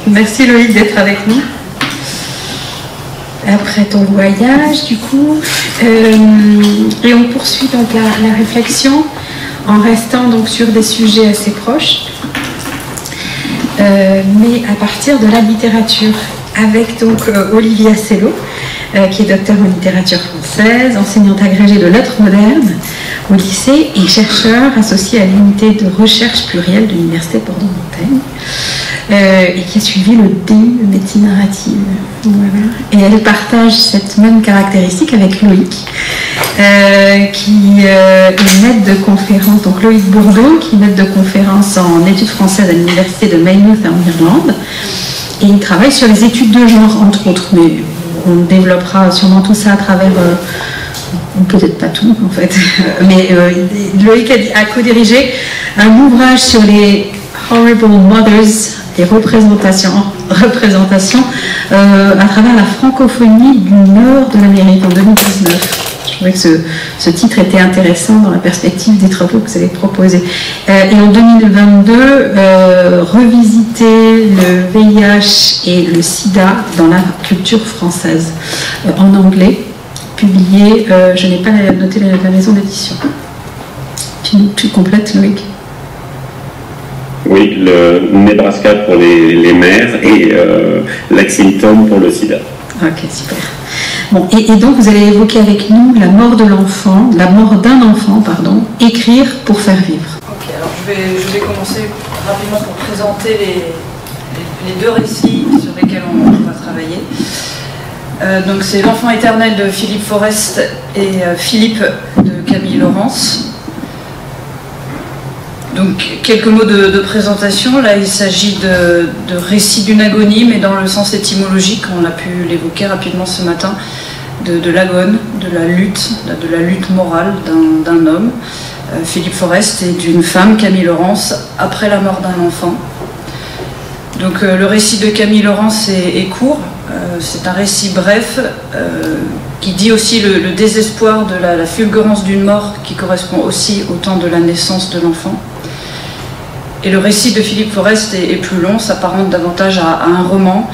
Merci Loïc d'être avec nous. Après ton voyage, du coup, et on poursuit donc la réflexion en restant donc sur des sujets assez proches, mais à partir de la littérature, avec donc Olivia Sello, qui est docteur en littérature française, enseignante agrégée de lettres modernes au lycée et chercheur associé à l'unité de recherche plurielle de l'université Bordeaux-Montaigne, et qui a suivi le DU de médecine narrative. Voilà. Et elle partage cette même caractéristique avec Loïc, qui est maître de conférence, donc Loïc Bourdon, qui est maître de conférence en études françaises à l'université de Maynooth en Irlande. Et il travaille sur les études de genre, entre autres, mais on développera sûrement tout ça à travers, peut-être pas tout en fait, mais Loïc a co-dirigé un ouvrage sur les Horrible Mothers, des représentations à travers la francophonie du nord de l'Amérique en 2019. Je trouvais que ce titre était intéressant dans la perspective des travaux que vous avez proposés. Et en 2022, revisiter le VIH et le sida dans la culture française, en anglais, publié, je n'ai pas noté la maison d'édition. Tu complètes, Loïc? Oui, le Nebraska pour les mères et Lexington pour le sida. Ok, super. Bon, et donc vous allez évoquer avec nous la mort de l'enfant, la mort d'un enfant, pardon, écrire pour faire vivre. Ok, alors je vais commencer rapidement pour présenter les deux récits sur lesquels on va travailler. Donc c'est L'enfant éternel de Philippe Forest et Philippe de Camille Laurence. Donc, quelques mots de présentation. Là, il s'agit de récits d'une agonie, mais dans le sens étymologique, on a pu l'évoquer rapidement ce matin, de l'agone, de la lutte morale d'un homme, Philippe Forest, et d'une femme, Camille Laurence, après la mort d'un enfant. Donc, le récit de Camille Laurence est court. C'est un récit bref qui dit aussi le désespoir de la fulgurance d'une mort qui correspond aussi au temps de la naissance de l'enfant. Et le récit de Philippe Forest est plus long, s'apparente davantage à un roman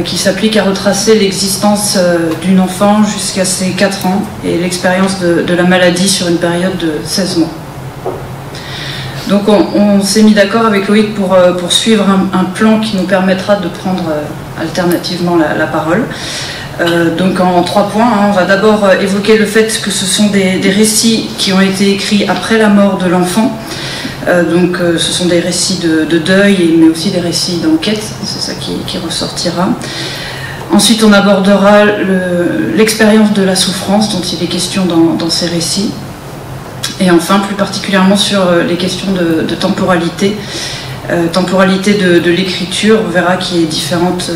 qui s'applique à retracer l'existence d'une enfant jusqu'à ses 4 ans et l'expérience de la maladie sur une période de 16 mois. Donc on s'est mis d'accord avec Loïc pour suivre un plan qui nous permettra de prendre alternativement la parole. Donc en 3 points, on va d'abord évoquer le fait que ce sont des récits qui ont été écrits après la mort de l'enfant. Donc ce sont des récits de deuil, mais aussi des récits d'enquête, c'est ça qui ressortira. Ensuite on abordera l'expérience de la souffrance dont il est question dans ces récits. Et enfin plus particulièrement sur les questions de temporalité. Temporalité de l'écriture, on verra qui est différente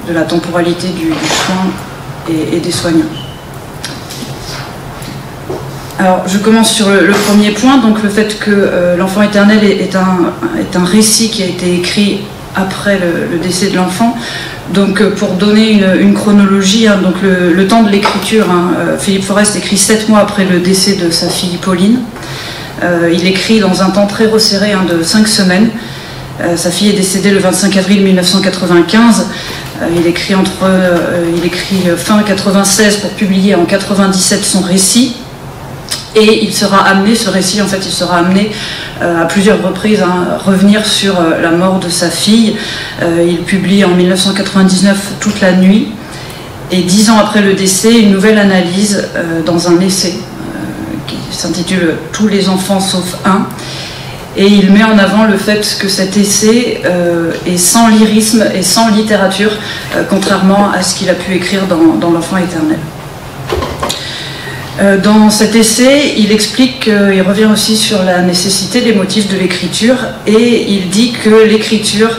de la temporalité du soin et des soignants. Alors, je commence sur le premier point, donc le fait que L'enfant éternel est un récit qui a été écrit après le décès de l'enfant. Donc, pour donner une chronologie, donc le temps de l'écriture, Philippe Forest écrit 7 mois après le décès de sa fille Pauline. Il écrit dans un temps très resserré de 5 semaines. Sa fille est décédée le 25 avril 1995. Il écrit fin 96 pour publier en 97 son récit. Et il sera amené, ce récit, en fait, il sera amené à plusieurs reprises à revenir sur la mort de sa fille. Il publie en 1999 Toute la nuit. Et 10 ans après le décès, une nouvelle analyse dans un essai qui s'intitule Tous les enfants sauf un. Et il met en avant le fait que cet essai est sans lyrisme et sans littérature, contrairement à ce qu'il a pu écrire dans L'enfant éternel. Dans cet essai, il explique qu'il revient aussi sur la nécessité des motifs de l'écriture et il dit que l'écriture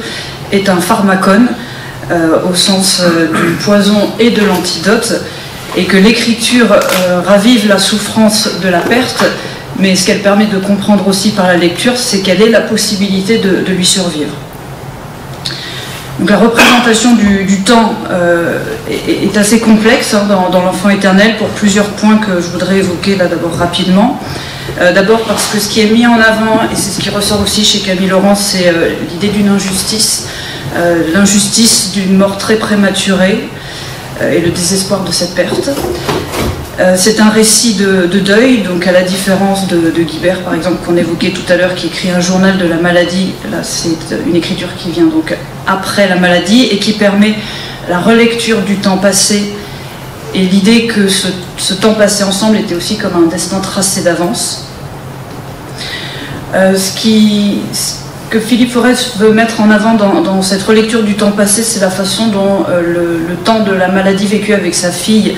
est un pharmacone au sens du poison et de l'antidote et que l'écriture ravive la souffrance de la perte, mais ce qu'elle permet de comprendre aussi par la lecture, c'est qu'elle ait la possibilité de lui survivre. Donc la représentation du temps est assez complexe dans L'enfant éternel pour plusieurs points que je voudrais évoquer là d'abord rapidement. D'abord parce que ce qui est mis en avant, et c'est ce qui ressort aussi chez Camille Laurence, c'est l'idée d'une injustice. l'injustice d'une mort très prématurée et le désespoir de cette perte. C'est un récit de deuil, donc à la différence de Guibert par exemple qu'on évoquait tout à l'heure, qui écrit un journal de la maladie. Là c'est une écriture qui vient donc après la maladie et qui permet la relecture du temps passé et l'idée que ce temps passé ensemble était aussi comme un destin tracé d'avance. Ce que Philippe Forest veut mettre en avant dans cette relecture du temps passé, c'est la façon dont le temps de la maladie vécue avec sa fille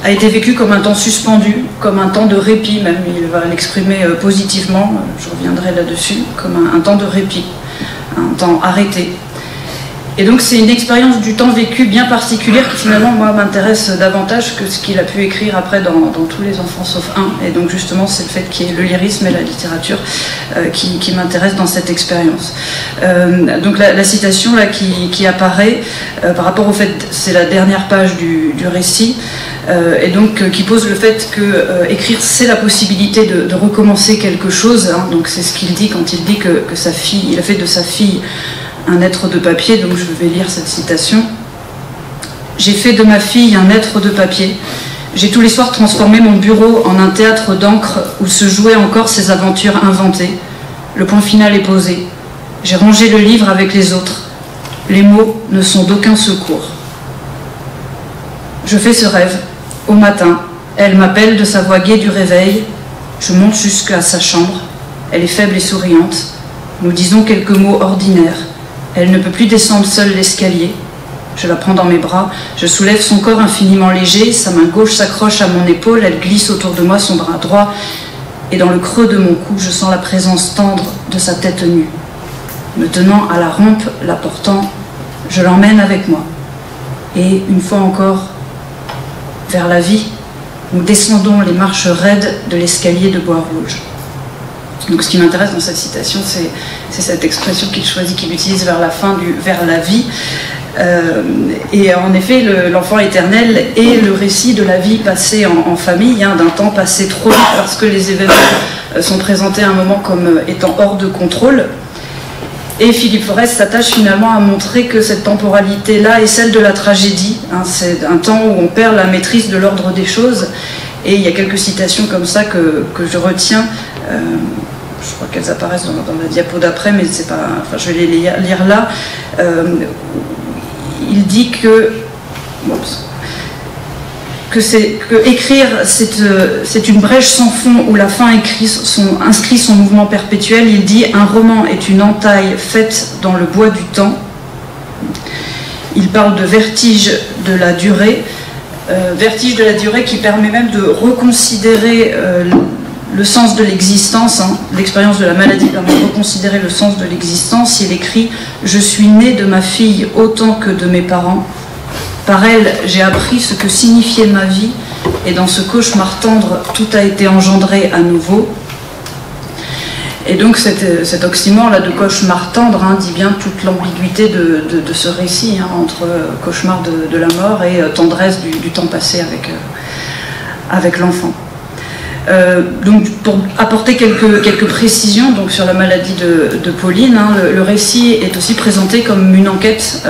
a été vécu comme un temps suspendu, comme un temps de répit, même il va l'exprimer positivement, je reviendrai là-dessus, comme un temps de répit, un temps arrêté. Et donc c'est une expérience du temps vécu bien particulière qui finalement moi m'intéresse davantage que ce qu'il a pu écrire après dans Tous les enfants sauf un. Et donc justement c'est le fait qu'il y ait le lyrisme et la littérature qui m'intéressent dans cette expérience. Donc la citation là qui apparaît par rapport au fait, c'est la dernière page du récit, et donc qui pose le fait que écrire c'est la possibilité de recommencer quelque chose, hein. Donc c'est ce qu'il dit quand il dit que sa fille, il a fait de sa fille un être de papier. Donc je vais lire cette citation. J'ai fait de ma fille un être de papier. J'ai tous les soirs transformé mon bureau en un théâtre d'encre où se jouaient encore ses aventures inventées. Le point final est posé. J'ai rangé le livre avec les autres. Les mots ne sont d'aucun secours. Je fais ce rêve. Au matin, elle m'appelle de sa voix gaie du réveil. Je monte jusqu'à sa chambre. Elle est faible et souriante. Nous disons quelques mots ordinaires. Elle ne peut plus descendre seule l'escalier. Je la prends dans mes bras, je soulève son corps infiniment léger, sa main gauche s'accroche à mon épaule, elle glisse autour de moi son bras droit, et dans le creux de mon cou, je sens la présence tendre de sa tête nue. Me tenant à la rampe, la portant, je l'emmène avec moi. Et une fois encore, vers la vie, nous descendons les marches raides de l'escalier de bois rouge. Donc ce qui m'intéresse dans cette citation, c'est cette expression qu'il choisit, qu'il utilise vers la fin vers la vie. Et en effet, l'enfant éternel est le récit de la vie passée en famille, hein, d'un temps passé trop vite parce que les événements sont présentés à un moment comme étant hors de contrôle. Et Philippe Forest s'attache finalement à montrer que cette temporalité-là est celle de la tragédie, hein. C'est un temps où on perd la maîtrise de l'ordre des choses. Et il y a quelques citations comme ça que je retiens. Je crois qu'elles apparaissent dans la diapo d'après, mais c'est pas, enfin, je vais les lire là. Il dit que écrire, c'est une brèche sans fond où la fin inscrit son mouvement perpétuel. Il dit « Un roman est une entaille faite dans le bois du temps ». Il parle de vertige de la durée. Vertige de la durée qui permet même de reconsidérer le sens de l'existence, hein. L'expérience de la maladie permet de reconsidérer le sens de l'existence. Il écrit « Je suis né de ma fille autant que de mes parents. Par elle, j'ai appris ce que signifiait ma vie, et dans ce cauchemar tendre, tout a été engendré à nouveau. » Et donc cet oxymore-là de cauchemar tendre, hein, dit bien toute l'ambiguïté de ce récit, hein, entre cauchemar de la mort et tendresse du temps passé avec l'enfant. Donc pour apporter quelques précisions donc, sur la maladie de Pauline, hein, le récit est aussi présenté comme une enquête.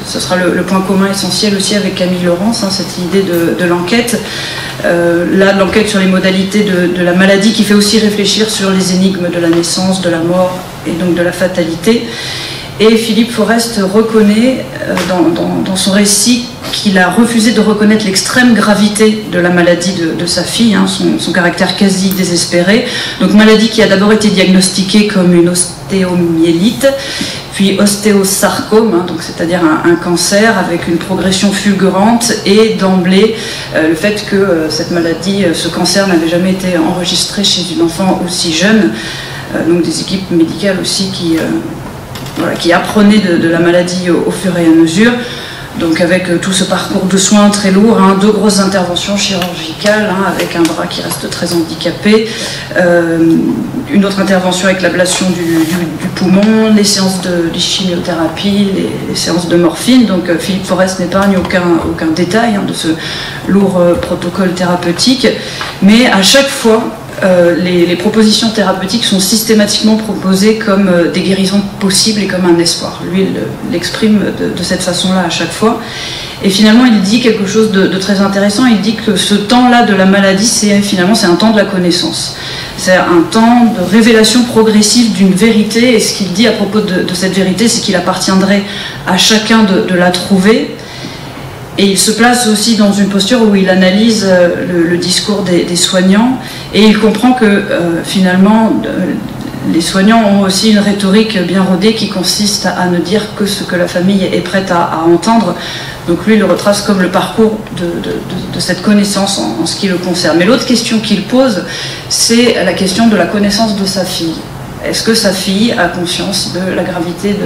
Ce sera le point commun essentiel aussi avec Camille Laurence, hein, cette idée de l'enquête. Là, l'enquête sur les modalités de la maladie qui fait aussi réfléchir sur les énigmes de la naissance, de la mort et donc de la fatalité. Et Philippe Forest reconnaît dans son récit qu'il a refusé de reconnaître l'extrême gravité de la maladie de sa fille, hein, son caractère quasi désespéré. Donc maladie qui a d'abord été diagnostiquée comme une ostéomyélite, puis ostéosarcome, hein, donc c'est-à-dire un cancer avec une progression fulgurante, et d'emblée le fait que cette maladie, ce cancer n'avait jamais été enregistré chez une enfant aussi jeune. Donc des équipes médicales aussi qui apprenaient de la maladie au fur et à mesure. Donc avec tout ce parcours de soins très lourd, hein, 2 grosses interventions chirurgicales, hein, avec un bras qui reste très handicapé, une autre intervention avec l'ablation du poumon, les séances de chimiothérapie, les séances de morphine. Donc Philippe Forest n'épargne aucun détail, hein, de ce lourd protocole thérapeutique. Mais à chaque fois, les propositions thérapeutiques sont systématiquement proposées comme des guérisons possibles et comme un espoir. Lui, il l'exprime de cette façon-là à chaque fois. Et finalement, il dit quelque chose de très intéressant. Il dit que ce temps-là de la maladie, c'est un temps de la connaissance. C'est un temps de révélation progressive d'une vérité. Et ce qu'il dit à propos de cette vérité, c'est qu'il appartiendrait à chacun de la trouver. Et il se place aussi dans une posture où il analyse le discours des soignants. Et il comprend que finalement, les soignants ont aussi une rhétorique bien rodée qui consiste à ne dire que ce que la famille est prête à entendre. Donc lui, il le retrace comme le parcours de cette connaissance en ce qui le concerne. Mais l'autre question qu'il pose, c'est la question de la connaissance de sa fille. Est-ce que sa fille a conscience de la gravité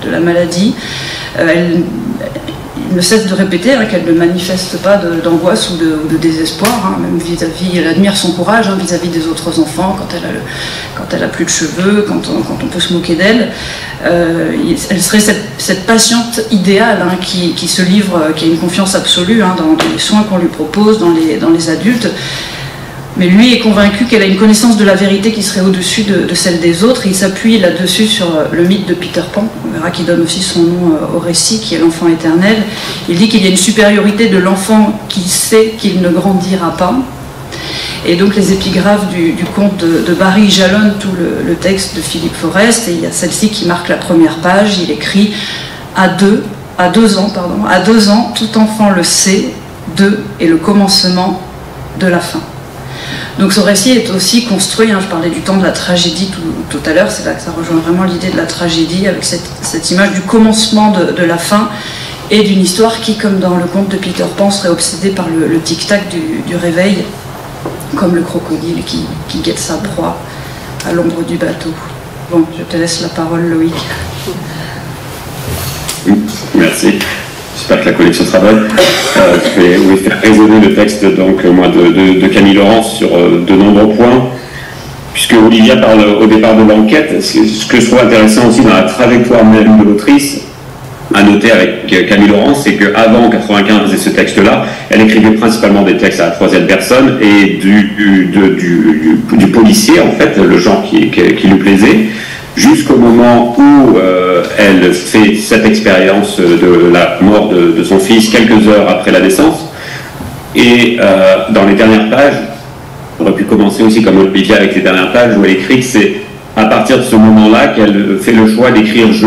de la maladie ? Il ne cesse de répéter qu'elle ne manifeste pas d'angoisse ou de désespoir, même vis-à-vis, elle admire son courage vis-à-vis des autres enfants, quand elle a plus de cheveux, quand on peut se moquer d'elle. Elle serait cette patiente idéale qui se livre, qui a une confiance absolue dans les soins qu'on lui propose, dans les adultes. Mais lui est convaincu qu'elle a une connaissance de la vérité qui serait au-dessus de celle des autres. Il s'appuie là-dessus sur le mythe de Peter Pan, on verra qu'il donne aussi son nom au récit, qui est l'enfant éternel. Il dit qu'il y a une supériorité de l'enfant qui sait qu'il ne grandira pas. Et donc les épigraphes du conte de Barry jalonnent tout le texte de Philippe Forest, et il y a celle-ci qui marque la première page. Il écrit à 2 ans, tout enfant le sait, 2 est le commencement de la fin. Donc ce récit est aussi construit, je parlais du temps de la tragédie tout à l'heure, c'est là que ça rejoint vraiment l'idée de la tragédie, avec cette image du commencement de la fin, et d'une histoire qui, comme dans le conte de Peter Pan, serait obsédée par le tic-tac du réveil, comme le crocodile qui guette sa proie à l'ombre du bateau. Bon, je te laisse la parole, Loïc. Merci. J'espère que la connexion sera bonne. Je vais faire résonner le texte de Camille Laurence sur de nombreux points, puisque Olivia parle au départ de l'enquête. Ce que je trouve intéressant aussi dans la trajectoire même de l'autrice, à noter avec Camille Laurence, c'est qu'avant 1995 et ce texte-là, elle écrivait principalement des textes à la troisième personne et du policier, en fait, le genre qui lui plaisait, jusqu'au moment où elle fait cette expérience de la mort de son fils quelques heures après la naissance. Et dans les dernières pages, on aurait pu commencer aussi comme Olivia avec les dernières pages où elle écrit que c'est à partir de ce moment-là qu'elle fait le choix d'écrire « je ».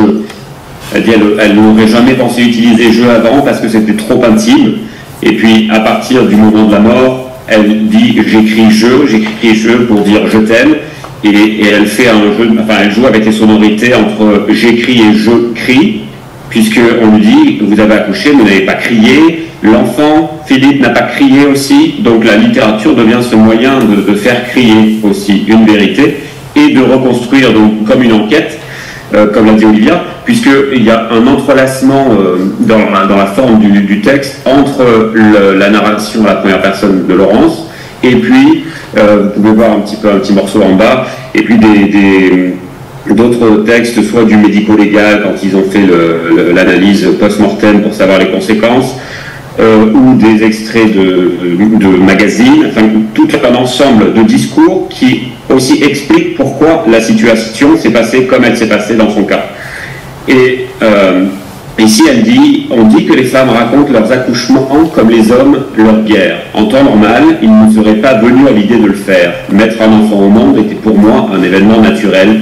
Elle dit elle n'aurait jamais pensé utiliser « je » avant parce que c'était trop intime. Et puis à partir du moment de la mort, elle dit « j'écris je » pour dire « je t'aime ». Et elle fait un jeu, elle joue avec les sonorités entre j'écris et je crie, puisqu'on lui dit vous avez accouché, mais vous n'avez pas crié. L'enfant, Philippe, n'a pas crié aussi. Donc la littérature devient ce moyen de faire crier aussi une vérité et de reconstruire donc comme une enquête, comme l'a dit Olivia, puisqu'il y a un entrelacement dans la forme du texte entre la narration à la première personne de Laurence et puis vous pouvez voir un petit morceau en bas, et puis d'autres textes, soit du médico-légal quand ils ont fait l'analyse post-mortem pour savoir les conséquences, ou des extraits de magazines, enfin tout un ensemble de discours qui aussi expliquent pourquoi la situation s'est passée comme elle s'est passée dans son cas. Et ici, on dit que les femmes racontent leurs accouchements comme les hommes leur guerre. En temps normal, il ne serait pas venu à l'idée de le faire. Mettre un enfant au monde était pour moi un événement naturel.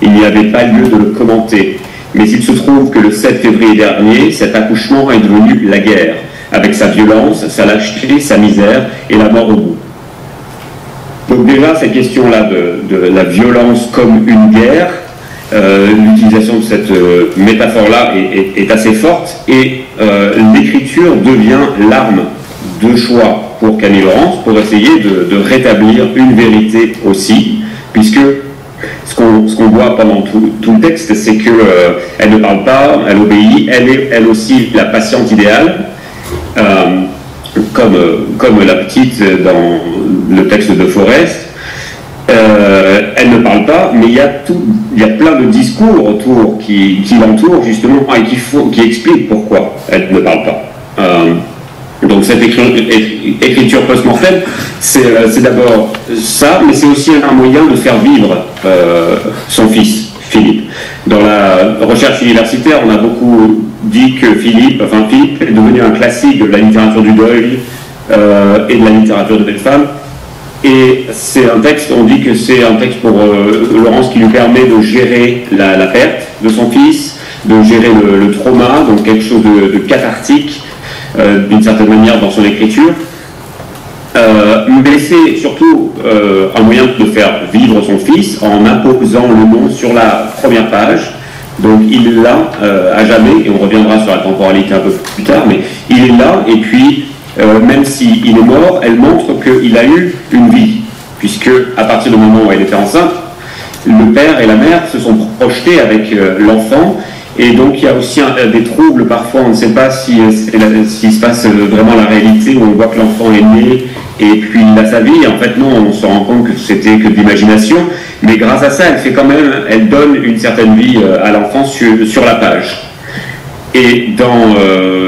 Il n'y avait pas lieu de le commenter. Mais il se trouve que le 7 février dernier, cet accouchement est devenu la guerre, avec sa violence, sa lâcheté, sa misère et la mort au bout. Donc déjà, cette question-là de la violence comme une guerre, l'utilisation de cette métaphore-là est assez forte, et l'écriture devient l'arme de choix pour Camille Laurence pour essayer de rétablir une vérité aussi, puisque ce qu'on voit pendant tout le texte, c'est qu'elle ne parle pas, elle obéit, elle est elle aussi la patiente idéale, comme la petite dans le texte de Forest. Elle ne parle pas, mais il y a plein de discours autour qui l'entourent justement et qui expliquent pourquoi elle ne parle pas. Donc cette écriture post-mortem, c'est d'abord ça, mais c'est aussi un moyen de faire vivre son fils, Philippe. Dans la recherche universitaire, on a beaucoup dit que Philippe est devenu un classique de la littérature du deuil et de la littérature de belle femme. Et c'est un texte, on dit que c'est un texte pour Laurence qui lui permet de gérer la perte de son fils, de gérer le trauma, donc quelque chose de cathartique d'une certaine manière dans son écriture. Mais c'est surtout un moyen de faire vivre son fils en imposant le nom sur la première page. Donc il est là à jamais, et on reviendra sur la temporalité un peu plus tard, mais il est là, et puis même s'il est mort, elle montre qu'il a eu une vie, puisque à partir du moment où elle était enceinte, le père et la mère se sont projetés avec l'enfant, et donc il y a aussi des troubles, parfois on ne sait pas s'il se passe vraiment la réalité, où on voit que l'enfant est né, et puis il a sa vie, en fait non, on se rend compte que c'était que de l'imagination, mais grâce à ça, elle donne une certaine vie à l'enfant sur la page. Et dans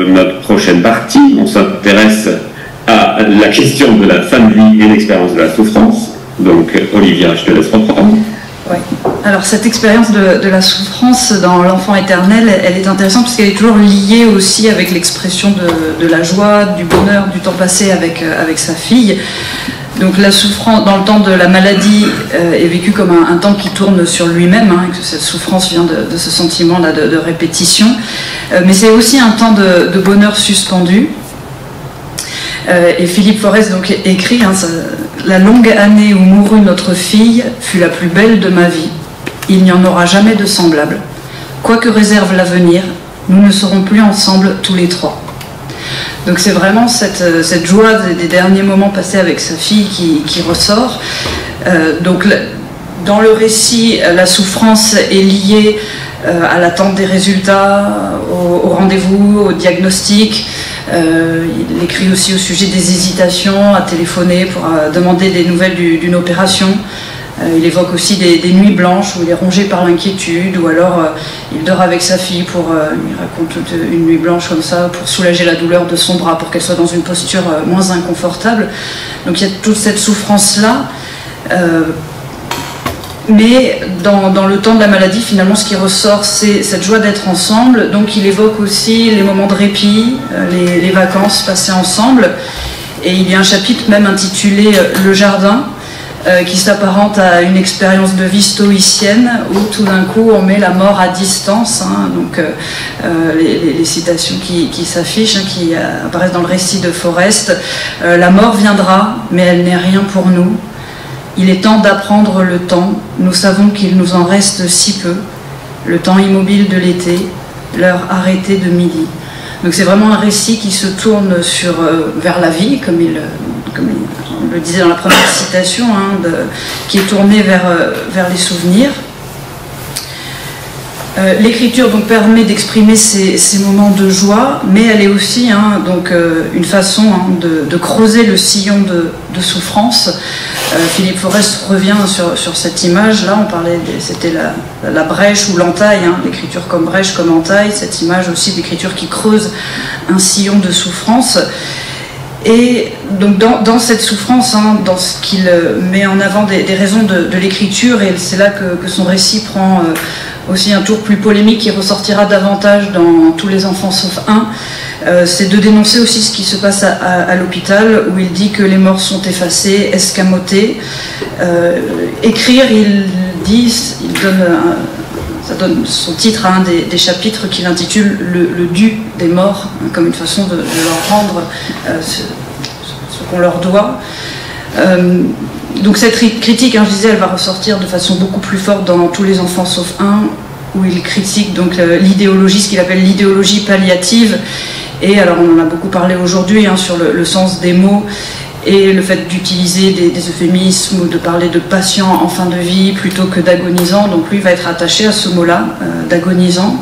notre prochaine partie, on s'intéresse à la question de la fin de vie et l'expérience de la souffrance. Donc Olivia, je te laisse reprendre. Oui. Alors cette expérience de la souffrance dans l'enfant éternel, elle est intéressante parce qu'elle est toujours liée aussi avec l'expression de la joie, du bonheur, du temps passé avec sa fille. Donc la souffrance dans le temps de la maladie est vécue comme un temps qui tourne sur lui-même, et que cette souffrance vient de ce sentiment-là de répétition. Mais c'est aussi un temps de bonheur suspendu. Et Philippe Forest donc écrit la longue année où mourut notre fille fut la plus belle de ma vie. Il n'y en aura jamais de semblable. Quoi que réserve l'avenir, nous ne serons plus ensemble tous les trois. Donc c'est vraiment cette joie des derniers moments passés avec sa fille qui ressort. Donc dans le récit, la souffrance est liée à l'attente des résultats, au rendez-vous, au diagnostic. Il écrit aussi au sujet des hésitations à téléphoner pour demander des nouvelles d'une opération. Il évoque aussi des nuits blanches où il est rongé par l'inquiétude, ou alors il dort avec sa fille il raconte une nuit blanche comme ça pour soulager la douleur de son bras, pour qu'elle soit dans une posture moins inconfortable. Donc il y a toute cette souffrance-là. Mais dans le temps de la maladie, finalement, ce qui ressort, c'est cette joie d'être ensemble. Donc il évoque aussi les moments de répit, les vacances passées ensemble. Et il y a un chapitre même intitulé « Le jardin », qui s'apparente à une expérience de vie stoïcienne, où tout d'un coup on met la mort à distance. Donc les citations qui s'affichent, qui apparaissent dans le récit de Forest. La mort viendra, mais elle n'est rien pour nous. Il est temps d'apprendre le temps, nous savons qu'il nous en reste si peu, le temps immobile de l'été, l'heure arrêtée de midi. Donc c'est vraiment un récit qui se tourne vers la vie, comme il le disait dans la première citation, qui est tourné vers les souvenirs. L'écriture donc permet d'exprimer ces moments de joie, mais elle est aussi une façon de creuser le sillon de souffrance. Philippe Forest revient sur cette image. Là, on parlait, c'était la brèche ou l'entaille, l'écriture comme brèche, comme entaille, cette image aussi d'écriture qui creuse un sillon de souffrance. Et donc dans cette souffrance, dans ce qu'il met en avant des raisons de l'écriture, et c'est là que son récit prend aussi un tour plus polémique qui ressortira davantage dans Tous les enfants sauf un, c'est de dénoncer aussi ce qui se passe à l'hôpital, où il dit que les morts sont effacés, escamotés. Écrire, ça donne son titre à un des chapitres qu'il intitule le dû des morts, comme une façon de leur rendre ce qu'on leur doit. Donc cette critique, je disais, elle va ressortir de façon beaucoup plus forte dans Tous les enfants sauf un, où il critique donc l'idéologie, ce qu'il appelle l'idéologie palliative. Et alors on en a beaucoup parlé aujourd'hui sur le sens des mots et le fait d'utiliser des euphémismes ou de parler de patients en fin de vie plutôt que d'agonisants. Donc lui va être attaché à ce mot-là, d'agonisant.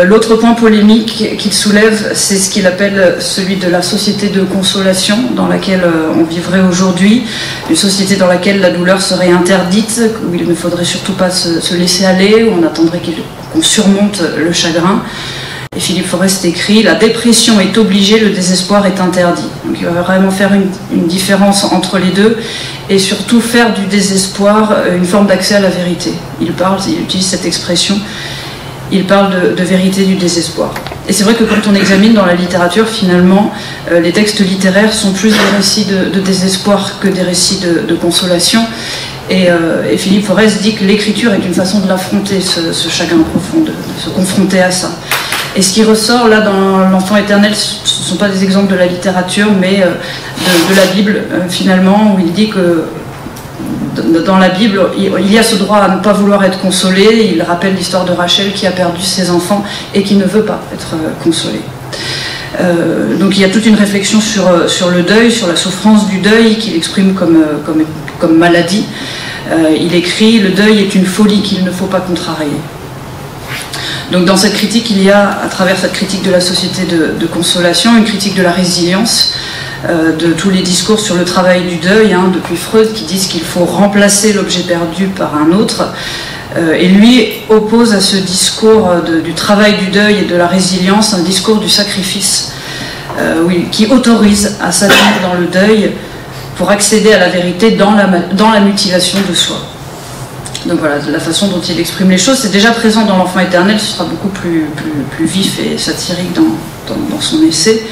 L'autre point polémique qu'il soulève, c'est ce qu'il appelle celui de la société de consolation dans laquelle on vivrait aujourd'hui, une société dans laquelle la douleur serait interdite, où il ne faudrait surtout pas se laisser aller, où on attendrait qu'on surmonte le chagrin. Et Philippe Forest écrit « La dépression est obligée, le désespoir est interdit ». Donc il va vraiment faire une différence entre les deux et surtout faire du désespoir une forme d'accès à la vérité. Il utilise cette expression, il parle de vérité du désespoir. Et c'est vrai que quand on examine dans la littérature, finalement, les textes littéraires sont plus des récits de désespoir que des récits de consolation. Et Philippe Forest dit que l'écriture est une façon de l'affronter, ce chagrin profond, de se confronter à ça. Et ce qui ressort là dans L'Enfant éternel, ce ne sont pas des exemples de la littérature, mais de la Bible, finalement, où il dit que dans la Bible, il y a ce droit à ne pas vouloir être consolé. Il rappelle l'histoire de Rachel qui a perdu ses enfants et qui ne veut pas être consolée. Donc il y a toute une réflexion sur le deuil, sur la souffrance du deuil qu'il exprime comme maladie. Il écrit « Le deuil est une folie qu'il ne faut pas contrarier ». Donc dans cette critique, il y a, à travers cette critique de la société de consolation, une critique de la résilience, de tous les discours sur le travail du deuil, depuis Freud, qui disent qu'il faut remplacer l'objet perdu par un autre. Et lui oppose à ce discours du travail du deuil et de la résilience un discours du sacrifice, qui autorise à s'atteindre dans le deuil pour accéder à la vérité dans la mutilation de soi. Donc voilà, la façon dont il exprime les choses, c'est déjà présent dans L'Enfant éternel, ce sera beaucoup plus vif et satirique dans son essai.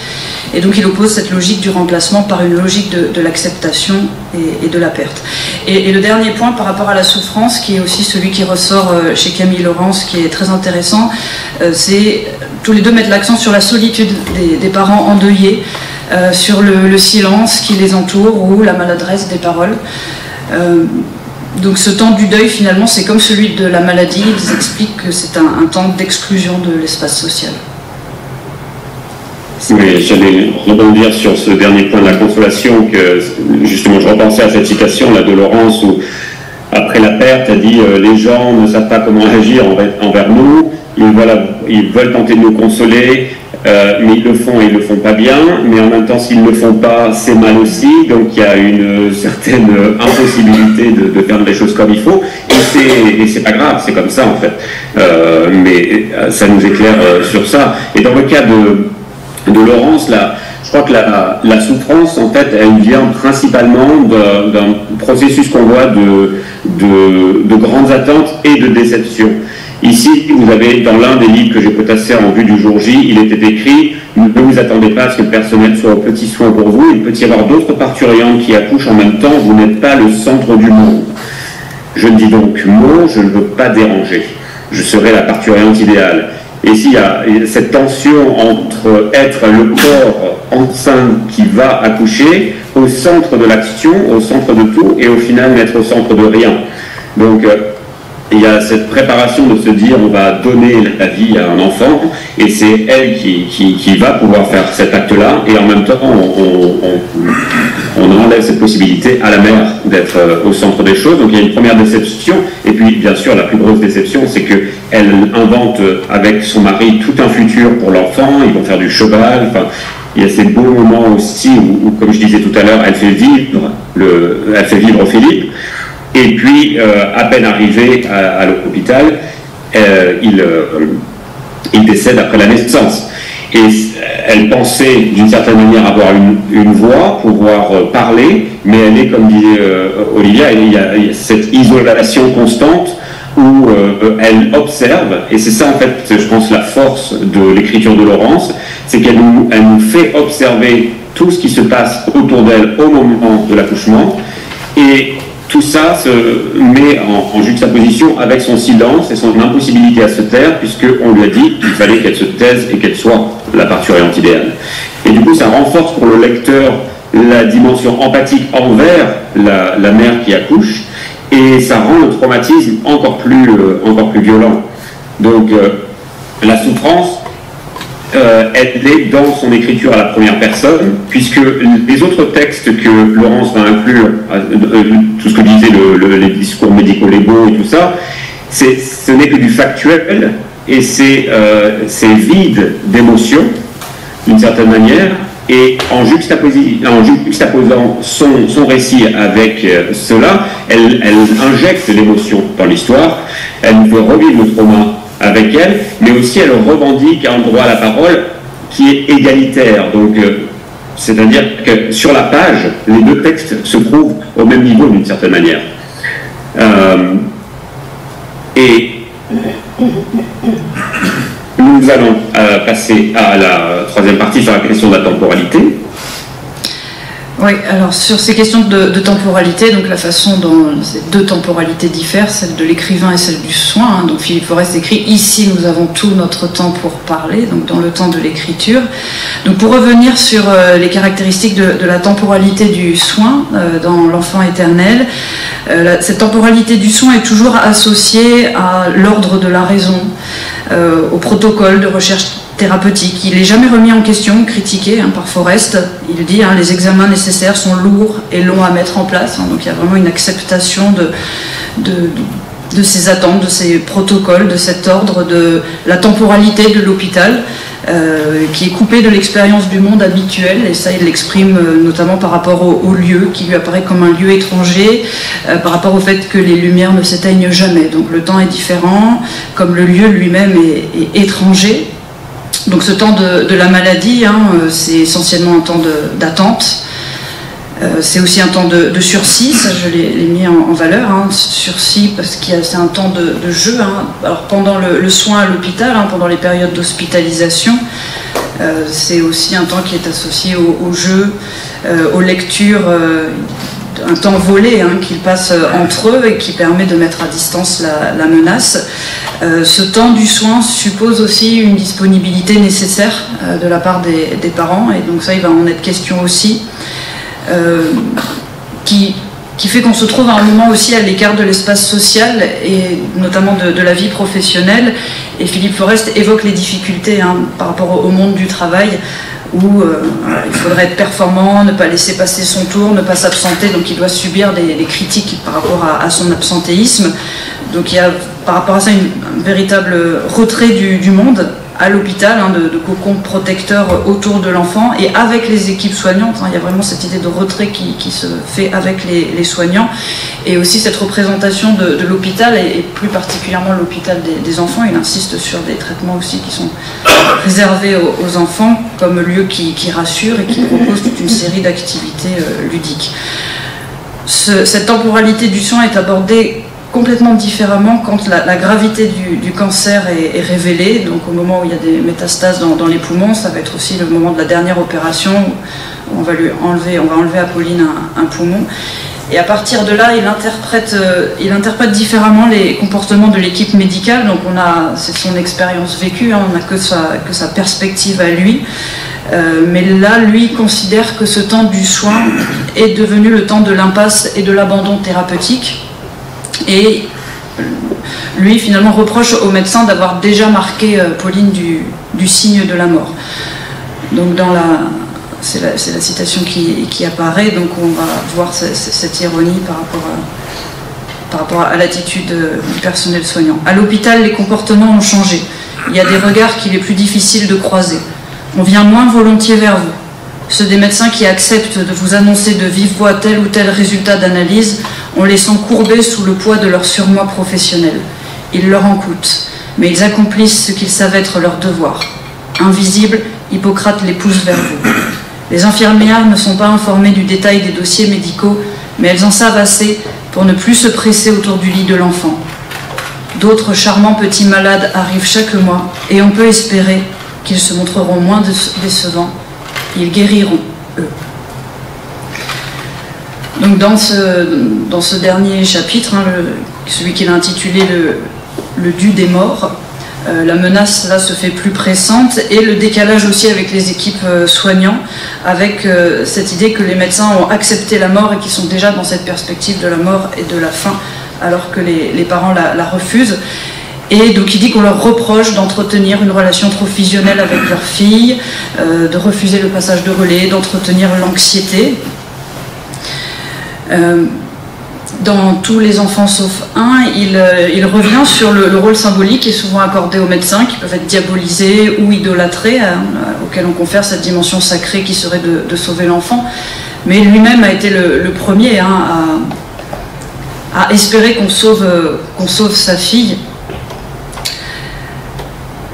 Et donc il oppose cette logique du remplacement par une logique de l'acceptation et de la perte. Et le dernier point par rapport à la souffrance, qui est aussi celui qui ressort chez Camille Laurence, qui est très intéressant, c'est tous les deux mettre l'accent sur la solitude des parents endeuillés, sur le silence qui les entoure ou la maladresse des paroles. Donc ce temps du deuil, finalement, c'est comme celui de la maladie. Ils expliquent que c'est un temps d'exclusion de l'espace social. Oui, j'allais rebondir sur ce dernier point de la consolation, que justement je repensais à cette citation là de Laurence où, après la perte, elle dit les gens ne savent pas comment agir envers nous, ils veulent tenter de nous consoler, mais ils le font et ils le font pas bien, mais en même temps s'ils ne le font pas, c'est mal aussi, donc il y a une certaine impossibilité de faire les choses comme il faut, et c'est pas grave, c'est comme ça en fait. Mais ça nous éclaire sur ça. Et dans le cas de Laurence, là, je crois que la souffrance, en fait, elle vient principalement d'un processus qu'on voit de grandes attentes et de déception. Ici, vous avez, dans l'un des livres que j'ai potassé en vue du jour J, il était écrit « Ne vous attendez pas à ce que le personnel soit aux petits soins pour vous, il peut y avoir d'autres parturientes qui accouchent en même temps, vous n'êtes pas le centre du monde. Je ne dis donc mot, je ne veux pas déranger. Je serai la parturiente idéale. » Et s'il y a cette tension entre être le corps enceinte qui va accoucher au centre de l'action, au centre de tout, et au final n'être au centre de rien. Donc il y a cette préparation de se dire on va donner la vie à un enfant, et c'est elle qui va pouvoir faire cet acte-là, et en même temps on enlève cette possibilité à la mère d'être au centre des choses. Donc il y a une première déception, et puis bien sûr la plus grosse déception, c'est qu'elle invente avec son mari tout un futur pour l'enfant, ils vont faire du cheval, enfin, il y a ces beaux moments aussi où comme je disais tout à l'heure, elle fait vivre Philippe, et puis à peine arrivé à l'hôpital, il décède après la naissance. Et elle pensait d'une certaine manière avoir une voix, pouvoir parler, mais elle est, comme disait Olivia, il y a cette isolation constante où elle observe, et c'est ça en fait, je pense, la force de l'écriture de Laurence, c'est qu'elle nous fait observer tout ce qui se passe autour d'elle au moment de l'accouchement, et tout ça se met en juxtaposition avec son silence et son impossibilité à se taire, puisqu'on lui a dit qu'il fallait qu'elle se taise et qu'elle soit la parturiente idéale. Et du coup, ça renforce pour le lecteur la dimension empathique envers la mère qui accouche, et ça rend le traumatisme encore plus violent. Donc, la souffrance, elle est dans son écriture à la première personne, puisque les autres textes que Laurence va inclure, tout ce que disaient les discours médico-légaux et tout ça, ce n'est que du factuel, et c'est vide d'émotion, d'une certaine manière, et en juxtaposant son récit avec cela, elle injecte l'émotion dans l'histoire, elle veut revivre le trauma avec elle, mais aussi elle revendique un droit à la parole qui est égalitaire. Donc, c'est-à-dire que sur la page, les deux textes se trouvent au même niveau d'une certaine manière. Et nous allons passer à la troisième partie sur la question de la temporalité. Oui, alors sur ces questions de temporalité, donc la façon dont ces deux temporalités diffèrent, celle de l'écrivain et celle du soin. Donc Philippe Forest écrit « Ici, nous avons tout notre temps pour parler », donc dans le temps de l'écriture. Donc pour revenir sur les caractéristiques de la temporalité du soin dans l'enfant éternel, cette temporalité du soin est toujours associée à l'ordre de la raison, au protocole de recherche thérapeutique. Il n'est jamais remis en question, critiqué par Forest. Il dit les examens nécessaires sont lourds et longs à mettre en place. Donc il y a vraiment une acceptation de ces attentes, de ces protocoles, de cet ordre, de la temporalité de l'hôpital, qui est coupée de l'expérience du monde habituel. Et ça, il l'exprime notamment par rapport au lieu, qui lui apparaît comme un lieu étranger, par rapport au fait que les lumières ne s'éteignent jamais. Donc le temps est différent, comme le lieu lui-même est étranger. Donc ce temps de la maladie, c'est essentiellement un temps d'attente. C'est aussi un temps de sursis, ça je l'ai mis en valeur, sursis parce que c'est un temps de jeu. Alors pendant le soin à l'hôpital, pendant les périodes d'hospitalisation, c'est aussi un temps qui est associé au jeu, aux lectures, un temps volé qu'ils passent entre eux et qui permet de mettre à distance la menace. Ce temps du soin suppose aussi une disponibilité nécessaire de la part des parents, et donc ça il va en être question aussi, qui fait qu'on se trouve à un moment aussi à l'écart de l'espace social et notamment de la vie professionnelle. Et Philippe Forest évoque les difficultés par rapport au monde du travail, où il faudrait être performant, ne pas laisser passer son tour, ne pas s'absenter, donc il doit subir des critiques par rapport à son absentéisme. Donc il y a par rapport à ça un véritable retrait du monde à l'hôpital, de cocon protecteur autour de l'enfant et avec les équipes soignantes. Il y a vraiment cette idée de retrait qui se fait avec les soignants, et aussi cette représentation de l'hôpital, et plus particulièrement l'hôpital des enfants. Il insiste sur des traitements aussi qui sont réservés aux enfants comme lieu qui rassure et qui propose toute une série d'activités ludiques. Cette temporalité du soin est abordée complètement différemment quand la gravité du cancer est révélée. Donc au moment où il y a des métastases dans les poumons, ça va être aussi le moment de la dernière opération où on va enlever à Pauline un poumon. Et à partir de là, il interprète différemment les comportements de l'équipe médicale. Donc c'est son expérience vécue, on n'a que sa perspective à lui. Mais là, lui considère que ce temps du soin est devenu le temps de l'impasse et de l'abandon thérapeutique. Et lui, finalement, reproche au médecin d'avoir déjà marqué Pauline du signe de la mort. Donc c'est la citation qui apparaît, donc on va voir cette ironie par rapport à l'attitude du personnel soignant. À l'hôpital, les comportements ont changé. Il y a des regards qu'il est plus difficile de croiser. On vient moins volontiers vers vous. Ceux des médecins qui acceptent de vous annoncer de vive voix tel ou tel résultat d'analyse, on les sent courbés sous le poids de leur surmoi professionnel. Il leur en coûte, mais ils accomplissent ce qu'ils savent être leur devoir. Invisibles, Hippocrate les pousse vers vous. Les infirmières ne sont pas informées du détail des dossiers médicaux, mais elles en savent assez pour ne plus se presser autour du lit de l'enfant. D'autres charmants petits malades arrivent chaque mois, et on peut espérer qu'ils se montreront moins décevants. Ils guériront, eux. Donc dans ce dernier chapitre, celui qu'il a intitulé le dû des morts, la menace là se fait plus pressante, et le décalage aussi avec les équipes soignants, avec cette idée que les médecins ont accepté la mort et qu'ils sont déjà dans cette perspective de la mort et de la fin, alors que les parents la refusent. Et donc il dit qu'on leur reproche d'entretenir une relation trop fusionnelle avec leur fille, de refuser le passage de relais, d'entretenir l'anxiété. Dans Tous les enfants sauf un, il revient sur le rôle symbolique qui est souvent accordé aux médecins, qui peuvent être diabolisés ou idolâtrés, auxquels on confère cette dimension sacrée qui serait de sauver l'enfant. Mais lui-même a été le premier à espérer qu'on sauve sa fille.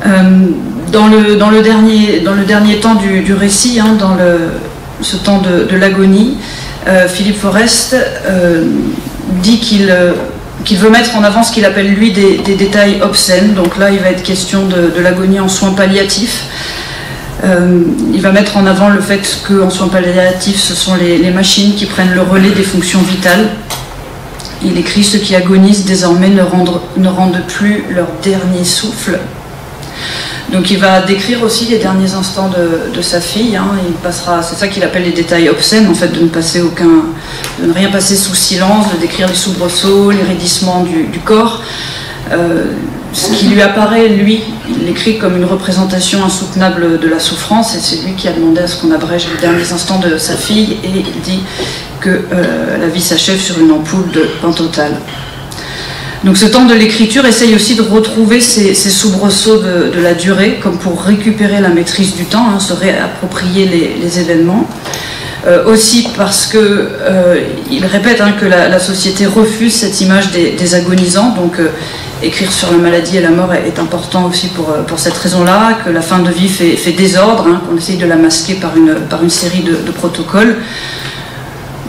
Dans le dernier temps du récit, hein, ce temps de l'agonie, Philippe Forest dit qu'il veut mettre en avant ce qu'il appelle lui des détails obscènes. Donc là, il va être question de l'agonie en soins palliatifs. Il va mettre en avant le fait qu'en soins palliatifs, ce sont les machines qui prennent le relais des fonctions vitales. Il écrit « Ceux qui agonisent désormais ne rendent plus leur dernier souffle ». Donc il va décrire aussi les derniers instants de sa fille. Hein. C'est ça qu'il appelle les détails obscènes, en fait, de ne rien passer sous silence, de décrire les soubresauts, les raidissements du corps. Ce qui lui apparaît, lui, il l'écrit comme une représentation insoutenable de la souffrance, et c'est lui qui a demandé à ce qu'on abrège les derniers instants de sa fille, et il dit que la vie s'achève sur une ampoule de Pentotal. Donc ce temps de l'écriture essaye aussi de retrouver ces soubresauts de la durée, comme pour récupérer la maîtrise du temps, hein, se réapproprier les événements. Aussi parce que il répète, hein, que la société refuse cette image des agonisants, donc écrire sur la maladie et la mort est important aussi pour cette raison-là, que la fin de vie fait désordre, hein, qu'on essaye de la masquer par une série de protocoles.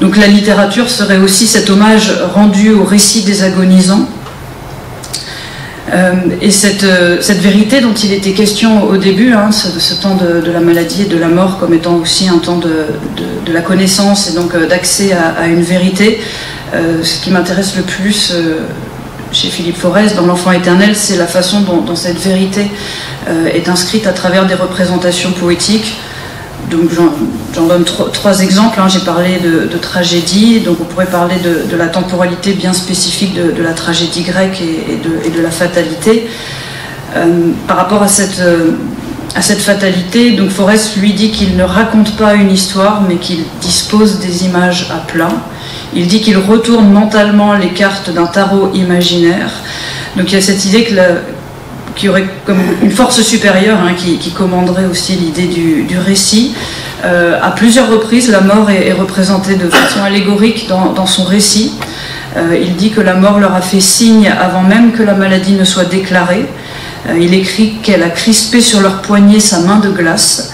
Donc la littérature serait aussi cet hommage rendu au récit des agonisants. Et cette vérité dont il était question au début, hein, ce temps de la maladie et de la mort comme étant aussi un temps de la connaissance et donc d'accès à une vérité, ce qui m'intéresse le plus chez Philippe Forest dans L'Enfant éternel, c'est la façon dont cette vérité est inscrite à travers des représentations poétiques. Donc j'en donne trois exemples, hein. J'ai parlé de tragédie, donc on pourrait parler de la temporalité bien spécifique de la tragédie grecque et de la fatalité. Par rapport à cette fatalité, donc Forest lui dit qu'il ne raconte pas une histoire, mais qu'il dispose des images à plat. Il dit qu'il retourne mentalement les cartes d'un tarot imaginaire. Donc il y a cette idée qu'il y aurait comme une force supérieure, hein, qui commanderait aussi l'idée du récit. À plusieurs reprises, la mort est représentée de façon allégorique dans son récit. Il dit que la mort leur a fait signe avant même que la maladie ne soit déclarée. Il écrit qu'elle a crispé sur leurs poignets sa main de glace,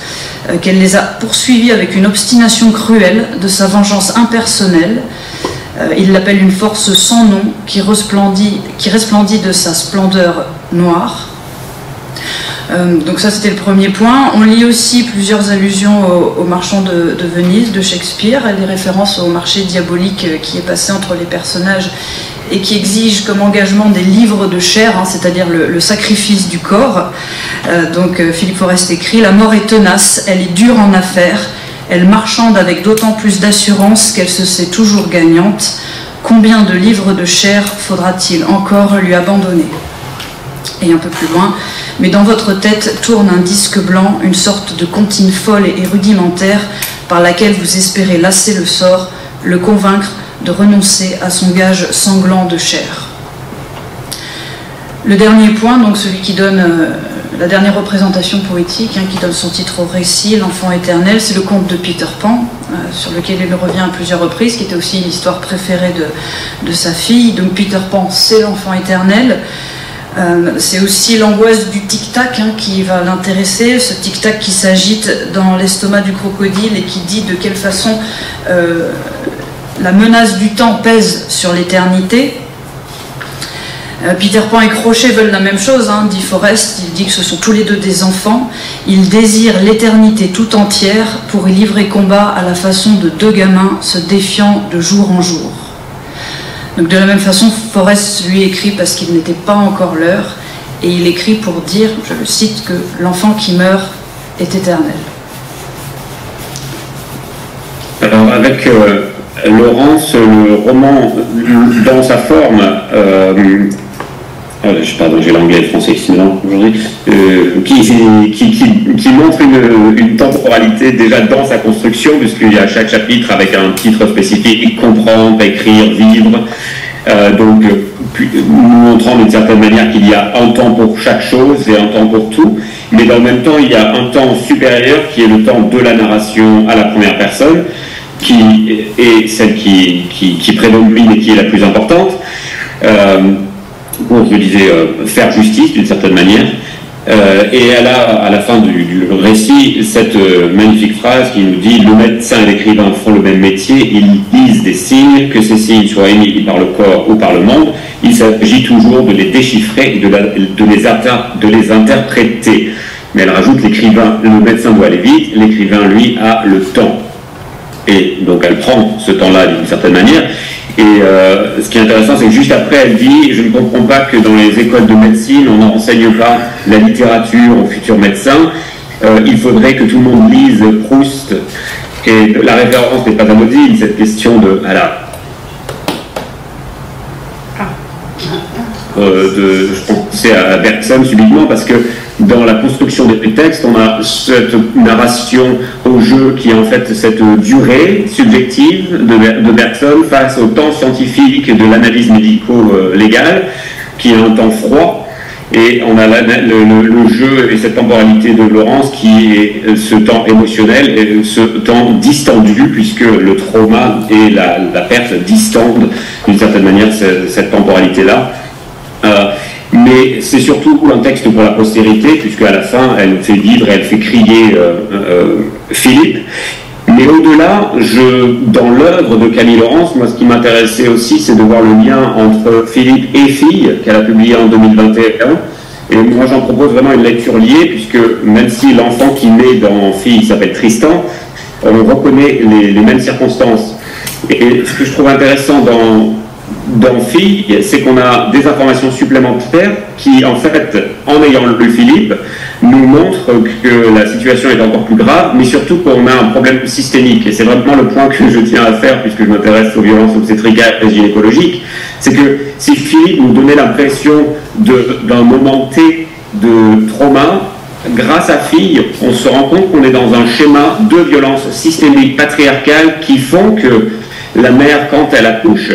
qu'elle les a poursuivis avec une obstination cruelle de sa vengeance impersonnelle. Il l'appelle une force sans nom qui resplendit de sa splendeur noire. Donc ça, c'était le premier point. On lit aussi plusieurs allusions au Marchand de Venise de Shakespeare, des références au marché diabolique qui est passé entre les personnages et qui exige comme engagement des livres de chair, hein, c'est-à-dire le sacrifice du corps. Donc Philippe Forest écrit « La mort est tenace, elle est dure en affaires, elle marchande avec d'autant plus d'assurance qu'elle se sait toujours gagnante. Combien de livres de chair faudra-t-il encore lui abandonner ?» Et un peu plus loin, « Mais dans votre tête tourne un disque blanc, une sorte de comptine folle et rudimentaire par laquelle vous espérez lasser le sort, le convaincre de renoncer à son gage sanglant de chair. » Le dernier point, donc celui qui donne la dernière représentation poétique, hein, qui donne son titre au récit, L'Enfant éternel, c'est le conte de Peter Pan, sur lequel il revient à plusieurs reprises, qui était aussi l'histoire préférée de sa fille. Donc Peter Pan, c'est l'enfant éternel. C'est aussi l'angoisse du tic-tac, hein, qui va l'intéresser, ce tic-tac qui s'agite dans l'estomac du crocodile et qui dit de quelle façon la menace du temps pèse sur l'éternité. Peter Pan et Crochet veulent la même chose, hein, dit Forest. Il dit que ce sont tous les deux des enfants. Ils désirent l'éternité tout entière pour y livrer combat à la façon de deux gamins se défiant de jour en jour. Donc de la même façon, Forest lui écrit parce qu'il n'était pas encore l'heure, et il écrit pour dire, je le cite, que l'enfant qui meurt est éternel. Alors avec Laurence, le roman, dans sa forme, pardon, j'ai l'anglais et le français qui se mélangent aujourd'hui, qui montre une temporalité déjà dans sa construction, puisqu'il y a chaque chapitre avec un titre spécifique, comprendre, écrire, vivre, donc montrant d'une certaine manière qu'il y a un temps pour chaque chose et un temps pour tout, mais dans le même temps il y a un temps supérieur qui est le temps de la narration à la première personne, qui est celle qui prédomine et qui est la plus importante. Pour, je disais, faire justice d'une certaine manière, Et elle a, à la fin du récit, cette magnifique phrase qui nous dit « Le médecin et l'écrivain font le même métier, ils lisent des signes, que ces signes soient émis par le corps ou par le monde, il s'agit toujours de les déchiffrer et de les interpréter. » Mais elle rajoute « L'écrivain, le médecin doit aller vite, l'écrivain, lui, a le temps. » Et donc elle prend ce temps-là d'une certaine manière. Et ce qui est intéressant, c'est que juste après, elle dit « Je ne comprends pas que dans les écoles de médecine, on n'enseigne pas la littérature aux futurs médecins. Il faudrait que tout le monde lise Proust. » Et la référence n'est pas anodine, cette question de... je pensais à Bergson subitement, parce que dans la construction des textes, on a cette narration au jeu qui est en fait cette durée subjective de Bergson face au temps scientifique de l'analyse médico-légale, qui est un temps froid, et on a le jeu et cette temporalité de Laurence qui est ce temps émotionnel et ce temps distendu, puisque le trauma et la perte distendent d'une certaine manière cette temporalité-là. Mais c'est surtout un texte pour la postérité, puisque à la fin, elle fait vivre et elle fait crier Philippe. Mais au-delà, dans l'œuvre de Camille Laurence, moi, ce qui m'intéressait aussi, c'est de voir le lien entre Philippe et Fille, qu'elle a publié en 2021. Et moi, j'en propose vraiment une lecture liée, puisque même si l'enfant qui naît dans Fille s'appelle Tristan, on reconnaît les mêmes circonstances. Et ce que je trouve intéressant dans Fille, c'est qu'on a des informations supplémentaires qui, en fait, en ayant lu Philippe, nous montrent que la situation est encore plus grave, mais surtout qu'on a un problème systémique. Et c'est vraiment le point que je tiens à faire, puisque je m'intéresse aux violences obstétricales et gynécologiques, c'est que si Philippe nous donnait l'impression d'un moment T de trauma, grâce à Fille, on se rend compte qu'on est dans un schéma de violence systémique patriarcale qui font que la mère, quand elle accouche,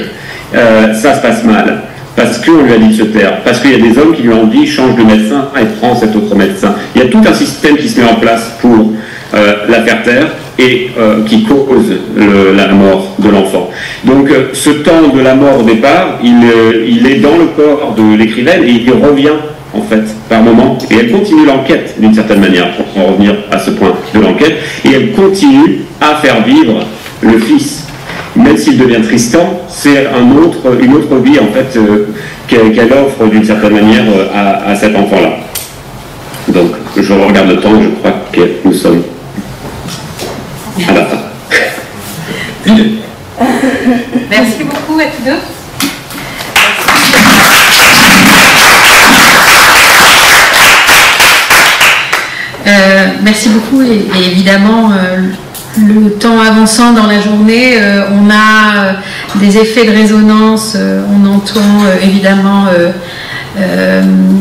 ça se passe mal, parce qu'on lui a dit de se taire, parce qu'il y a des hommes qui lui ont dit change de médecin et prends cet autre médecin. Il y a tout un système qui se met en place pour la faire taire et qui cause la mort de l'enfant. Donc ce temps de la mort au départ, il est dans le corps de l'écrivaine et il revient en fait par moment, et elle continue l'enquête d'une certaine manière, pour en revenir à ce point de l'enquête, et elle continue à faire vivre le fils. Même s'il devient Tristan, c'est une autre vie en fait qu'elle offre d'une certaine manière à cet enfant-là. Donc je regarde le temps, je crois que nous sommes à la fin. Merci beaucoup à tous deux. Merci beaucoup et évidemment le temps avançant dans la journée, on a des effets de résonance, on entend évidemment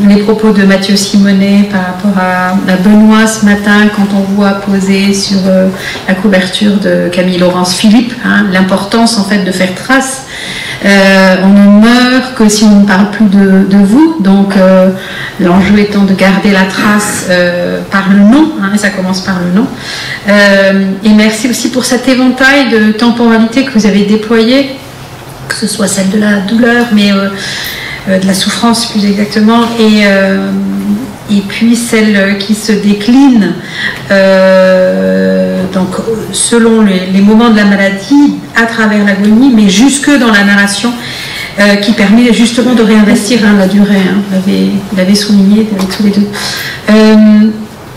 les propos de Mathieu Simonet par rapport à Benoît ce matin quand on voit poser sur la couverture de Camille Laurence Philippe, hein, l'importance en fait de faire trace. On ne meurt que si on ne parle plus de vous, donc l'enjeu étant de garder la trace par le nom, hein, et ça commence par le nom. Et merci aussi pour cet éventail de temporalité que vous avez déployé, que ce soit celle de la douleur, mais de la souffrance plus exactement, et puis celle qui se décline donc selon les moments de la maladie, à travers l'agonie, mais jusque dans la narration, qui permet justement de réinvestir la durée. Hein. Vous l'avez souligné tous les deux.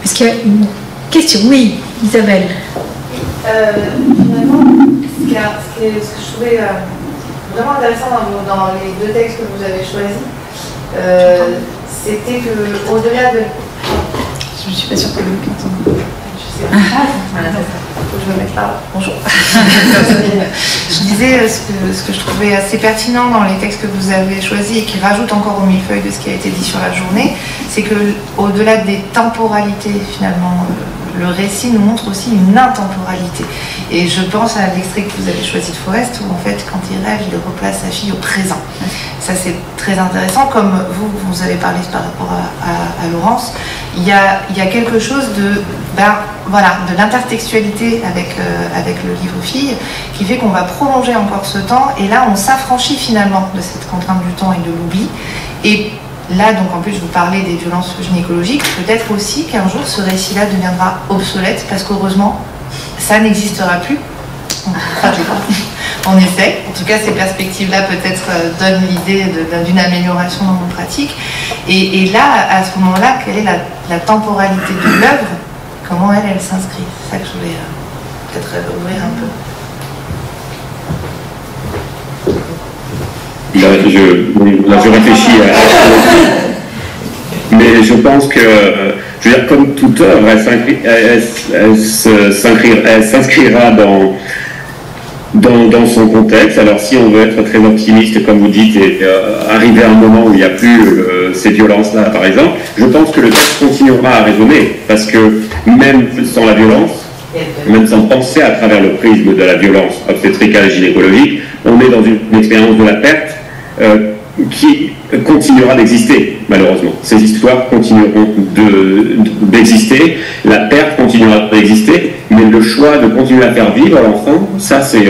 Est-ce qu'il y a une question? Oui, Isabelle. Finalement, ce que je trouvais vraiment intéressant dans les deux textes que vous avez choisis, c'était que au-delà de... Je ne suis pas sûre que vous m'entendez. Faut que je me mette là. Bonjour. Je disais ce que je trouvais assez pertinent dans les textes que vous avez choisis et qui rajoutent encore au millefeuille de ce qui a été dit sur la journée, c'est que au-delà des temporalités, finalement, le récit nous montre aussi une intemporalité. Et je pense à l'extrait que vous avez choisi de Forest, où en fait, quand il rêve, il replace sa fille au présent. Ça, c'est très intéressant. Comme vous avez parlé par rapport à Laurence, il y a quelque chose de l'intertextualité avec le livre Fille, qui fait qu'on va prolonger encore ce temps, et là, on s'affranchit finalement de cette contrainte du temps et de l'oubli. Et là, donc en plus, je vous parlais des violences gynécologiques, peut-être aussi qu'un jour, ce récit-là deviendra obsolète, parce qu'heureusement, ça n'existera plus. On essaie. En tout cas, ces perspectives-là peut-être donnent l'idée d'une amélioration dans nos pratiques. Et là, à ce moment-là, quelle est la temporalité de l'œuvre? Comment elle s'inscrit? C'est ça que je voulais peut-être ouvrir un peu. Je réfléchis mais je pense que, je veux dire, comme toute œuvre, elle s'inscrira dans son contexte. Alors si on veut être très optimiste, comme vous dites, et arriver à un moment où il n'y a plus ces violences-là, par exemple, je pense que le texte continuera à résonner, parce que même sans la violence, même sans penser à travers le prisme de la violence obstétricale et gynécologique, on est dans une expérience de la perte qui continuera d'exister, malheureusement. Ces histoires continueront d'exister, la perte continuera d'exister, mais le choix de continuer à faire vivre l'enfant, ça c'est